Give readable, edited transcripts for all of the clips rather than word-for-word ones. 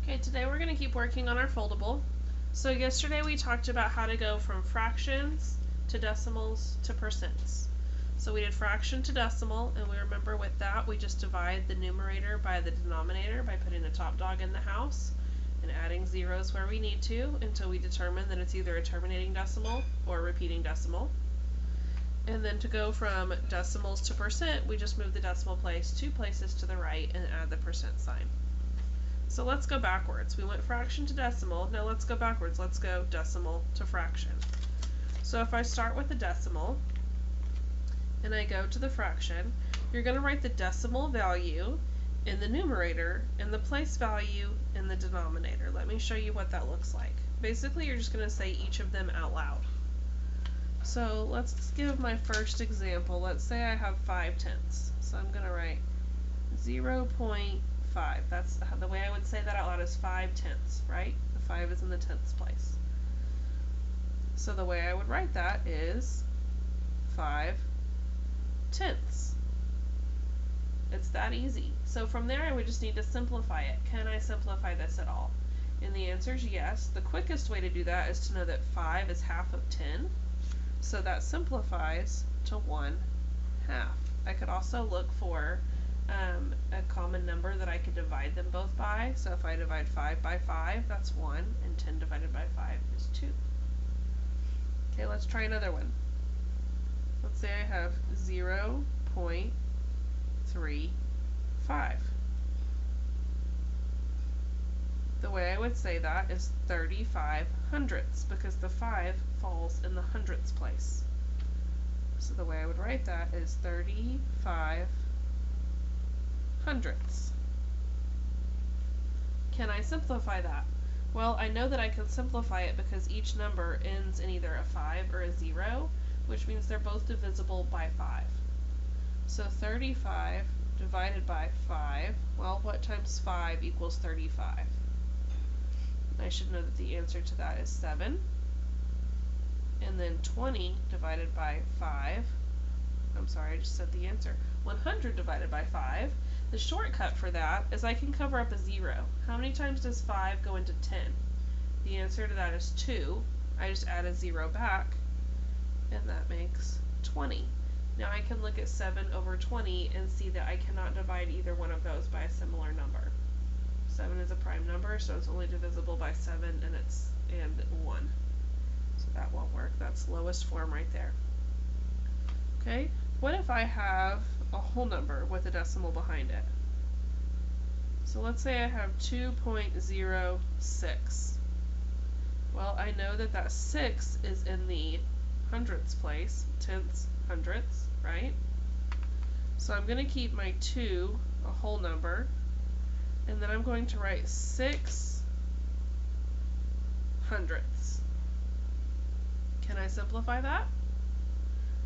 Okay, today we're going to keep working on our foldable. So yesterday we talked about how to go from fractions to decimals to percents. So we did fraction to decimal, and we remember with that we just divide the numerator by the denominator by putting a top dog in the house and adding zeros where we need to until we determine that it's either a terminating decimal or a repeating decimal. And then to go from decimals to percent, we just move the decimal place 2 places to the right and add the percent sign. So let's go backwards. We went fraction to decimal. Now let's go backwards. Let's go decimal to fraction. So if I start with the decimal and I go to the fraction, you're going to write the decimal value in the numerator and the place value in the denominator. Let me show you what that looks like. Basically, you're just going to say each of them out loud. So let's give my first example. Let's say I have 5/10. So I'm going to write 0.5. That's the way I would say that out loud is 5/10, right? The 5 is in the tenths place. So the way I would write that is 5/10. It's that easy. So from there I would just need to simplify it. Can I simplify this at all? And the answer is yes. The quickest way to do that is to know that 5 is half of 10. So that simplifies to 1/2. I could also look for a common number that I could divide them both by. So if I divide 5 by 5, that's 1, and 10 divided by 5 is 2. Okay, let's try another one. Let's say I have 0.35. The way I would say that is 35 hundredths, because the 5 falls in the hundredths place. So the way I would write that is 35 hundredths. Can I simplify that? Well, I know that I can simplify it because each number ends in either a 5 or a 0, which means they're both divisible by 5. So 35 divided by 5, well, what times 5 equals 35? I should know that the answer to that is 7. And then 20 divided by 5, I'm sorry, I just said the answer. 100 divided by 5. The shortcut for that is I can cover up a 0. How many times does 5 go into 10? The answer to that is 2. I just add a 0 back, and that makes 20. Now I can look at 7 over 20 and see that I cannot divide either one of those by a similar number. 7 is a prime number, so it's only divisible by 7 and 1. So that won't work. That's lowest form right there. Okay, what if I have a whole number with a decimal behind it? So let's say I have 2.06. Well, I know that that 6 is in the hundredths place, tenths, hundredths, right? So I'm going to keep my 2 a whole number, and then I'm going to write 6 hundredths. Can I simplify that?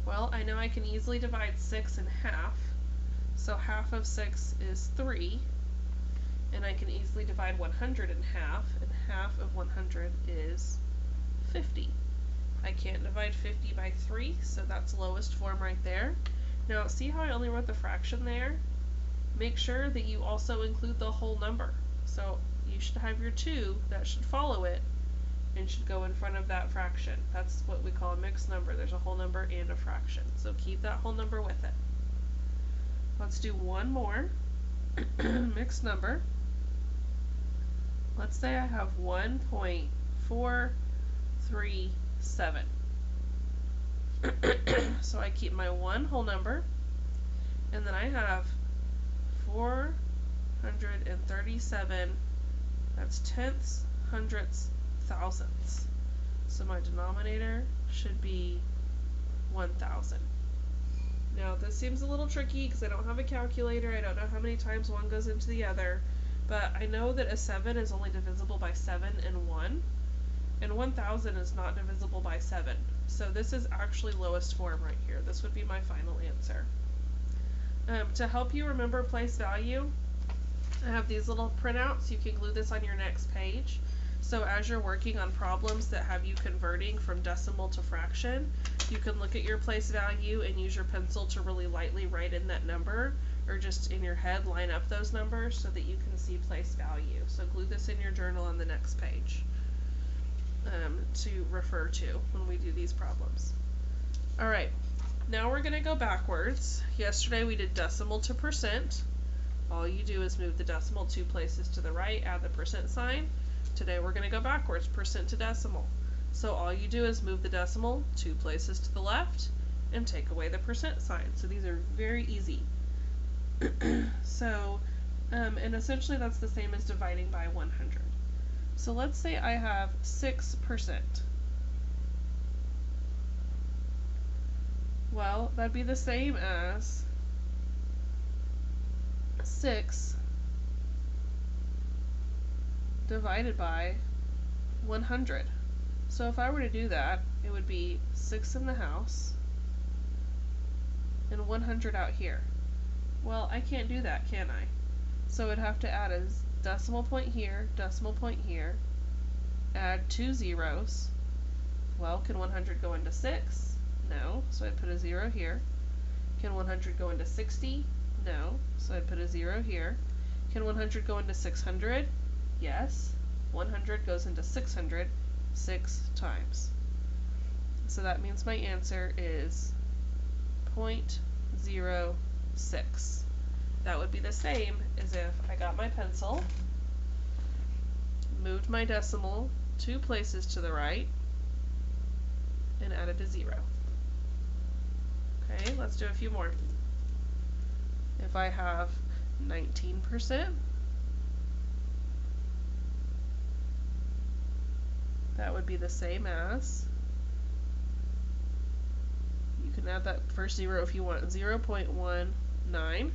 Well, I know I can easily divide 6 in half, so half of 6 is 3, and I can easily divide 100 in half, and half of 100 is 50. I can't divide 50 by 3, so that's lowest form right there. Now, see how I only wrote the fraction there? Make sure that you also include the whole number. So you should have your 2 that should follow it and should go in front of that fraction. That's what we call a mixed number. There's a whole number and a fraction. So keep that whole number with it. Let's do one more mixed number. Let's say I have 1.437. So I keep my 1 whole number, and then I have 437, that's tenths, hundredths, thousandths. So my denominator should be 1,000. Now this seems a little tricky because I don't have a calculator. I don't know how many times one goes into the other, but I know that a 7 is only divisible by 7 and 1, and 1,000 is not divisible by 7. So this is actually lowest form right here. This would be my final answer. To help you remember place value, I have these little printouts. You can glue this on your next page. So as you're working on problems that have you converting from decimal to fraction, you can look at your place value and use your pencil to really lightly write in that number or just in your head, line up those numbers so that you can see place value. So glue this in your journal on the next page to refer to when we do these problems. All right, now we're going to go backwards. Yesterday we did decimal to percent. All you do is move the decimal 2 places to the right, add the percent sign. Today we're going to go backwards, percent to decimal. So all you do is move the decimal 2 places to the left and take away the percent sign. So these are very easy. So, and essentially that's the same as dividing by 100. So let's say I have 6%. Well, that'd be the same as 6 divided by 100. So if I were to do that, it would be 6 in the house and 100 out here. Well, I can't do that, can I? So I'd have to add a decimal point here, add 2 zeros. Well, can 100 go into 6? No, so I'd put a 0 here. Can 100 go into 60? No, so I'd put a 0 here. Can 100 go into 600? Yes. 100 goes into 600 6 times. So that means my answer is 0.06. That would be the same as if I got my pencil, moved my decimal 2 places to the right, and added a 0. Okay, let's do a few more. If I have 19%, that would be the same as, you can add that first 0 if you want, 0.19.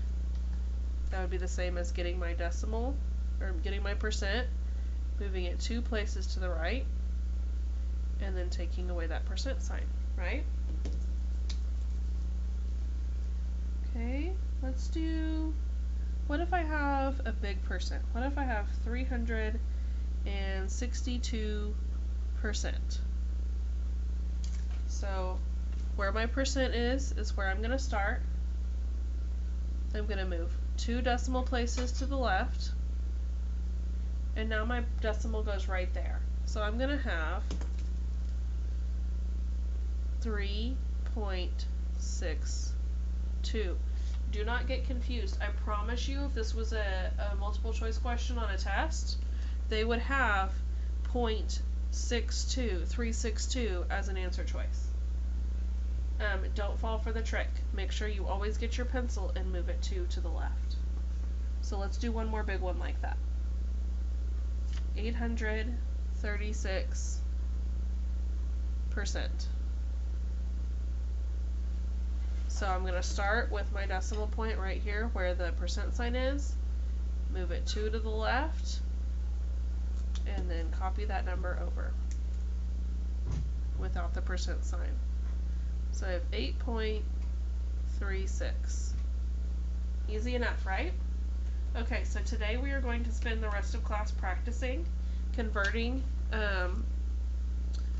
That would be the same as getting my decimal, or getting my percent, moving it 2 places to the right, and then taking away that percent sign, right? Okay, let's do, what if I have a big percent? What if I have 362%? So where my percent is where I'm going to start. I'm going to move 2 decimal places to the left, and now my decimal goes right there. So I'm going to have 3.62. Do not get confused. I promise you, if this was a multiple choice question on a test, they would have 362 as an answer choice. Don't fall for the trick. Make sure you always get your pencil and move it 2 to the left. So let's do one more big one like that. 836%. So I'm going to start with my decimal point right here where the percent sign is, move it 2 to the left, and then copy that number over without the percent sign. So I have 8.36. Easy enough, right? Okay, so today we are going to spend the rest of class practicing converting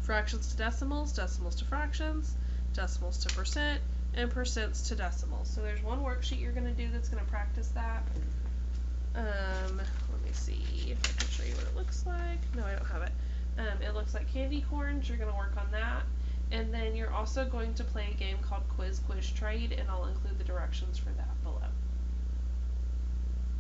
fractions to decimals, decimals to fractions, decimals to percent, and percents to decimals. So there's one worksheet you're going to do that's going to practice that. Let me see if I can show you what it looks like. No, I don't have it. It looks like candy corns. You're going to work on that. And then you're also going to play a game called Quiz Quiz Trade, and I'll include the directions for that.